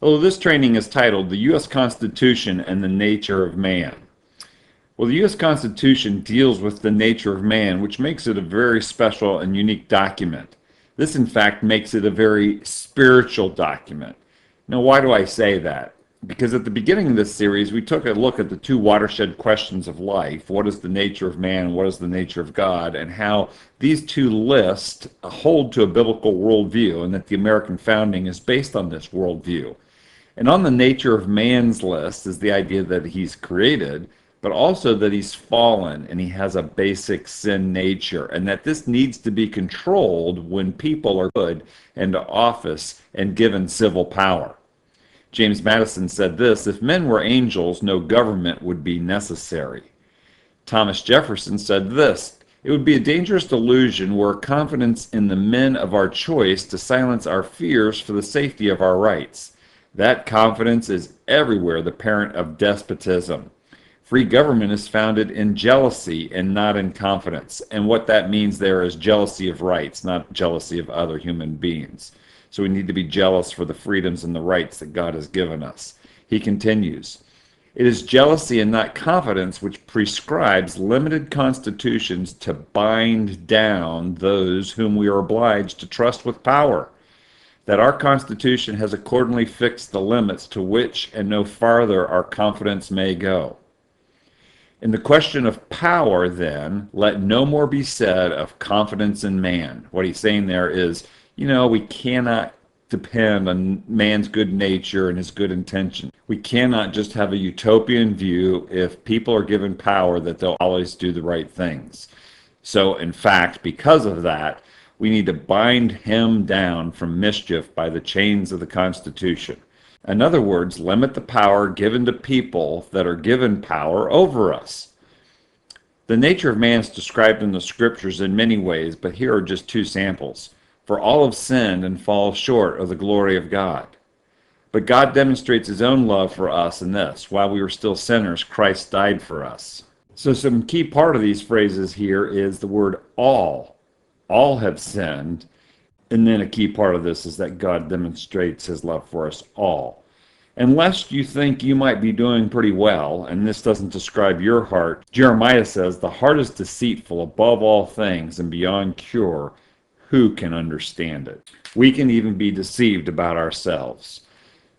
Hello, this training is titled The U.S. Constitution and the Nature of Man. Well, the U.S. Constitution deals with the nature of man, which makes it a very special and unique document. This, in fact, makes it a very spiritual document. Now, why do I say that? Because at the beginning of this series, we took a look at the two watershed questions of life. What is the nature of man and what is the nature of God? And how these two lists hold to a biblical worldview and that the American founding is based on this worldview. And on the nature of man's list is the idea that he's created, but also that he's fallen and he has a basic sin nature, and that this needs to be controlled when people are put into office and given civil power. James Madison said this: if men were angels, no government would be necessary. Thomas Jefferson said this: it would be a dangerous delusion were confidence in the men of our choice to silence our fears for the safety of our rights. That confidence is everywhere the parent of despotism. Free government is founded in jealousy and not in confidence. And what that means there is jealousy of rights, not jealousy of other human beings. So we need to be jealous for the freedoms and the rights that God has given us. He continues, it is jealousy and not confidence which prescribes limited constitutions to bind down those whom we are obliged to trust with power. That our Constitution has accordingly fixed the limits to which and no farther our confidence may go. In the question of power, then, let no more be said of confidence in man. What he's saying there is, we cannot depend on man's good nature and his good intention. We cannot just have a utopian view if people are given power that they'll always do the right things. So, in fact, because of that, we need to bind him down from mischief by the chains of the Constitution. In other words, limit the power given to people that are given power over us. The nature of man is described in the scriptures in many ways, but here are just two samples. For all have sinned and fall short of the glory of God. But God demonstrates his own love for us in this: while we were still sinners, Christ died for us. So some key part of these phrases here is the word all. All have sinned. And then a key part of this is that God demonstrates his love for us all. Unless you think you might be doing pretty well, and this doesn't describe your heart, Jeremiah says, the heart is deceitful above all things and beyond cure. Who can understand it? We can even be deceived about ourselves.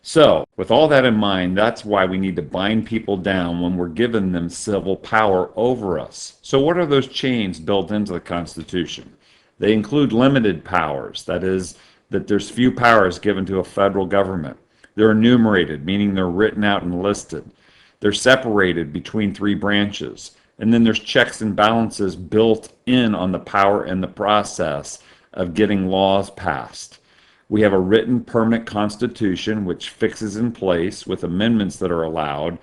So, with all that in mind, that's why we need to bind people down when we're giving them civil power over us. So what are those chains built into the Constitution? They include limited powers, that is, that there's few powers given to a federal government. They're enumerated, meaning they're written out and listed. They're separated between three branches. And then there's checks and balances built in on the power and the process of getting laws passed. We have a written permanent constitution which fixes in place with amendments that are allowed,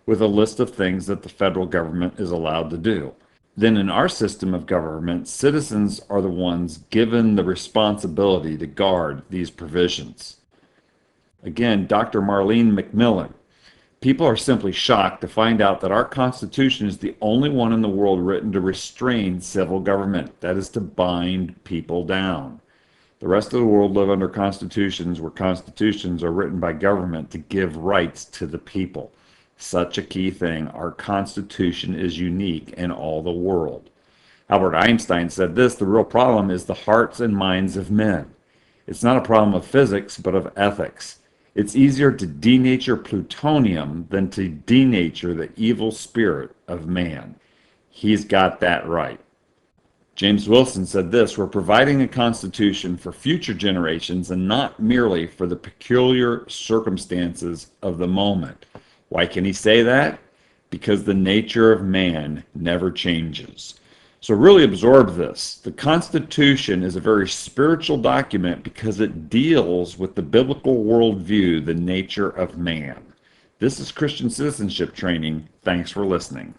with a list of things that the federal government is allowed to do. Then in our system of government, citizens are the ones given the responsibility to guard these provisions. Again, Dr. Marlene McMillan. People are simply shocked to find out that our Constitution is the only one in the world written to restrain civil government, that is, to bind people down. The rest of the world live under constitutions where constitutions are written by government to give rights to the people. Such a key thing. Our Constitution is unique in all the world. Albert Einstein said this: the real problem is the hearts and minds of men. It's not a problem of physics, but of ethics. It's easier to denature plutonium than to denature the evil spirit of man. He's got that right. James Wilson said this: we're providing a constitution for future generations and not merely for the peculiar circumstances of the moment. Why can he say that? Because the nature of man never changes. So really absorb this. The Constitution is a very spiritual document because it deals with the biblical worldview, the nature of man. This is Christian Citizenship Training. Thanks for listening.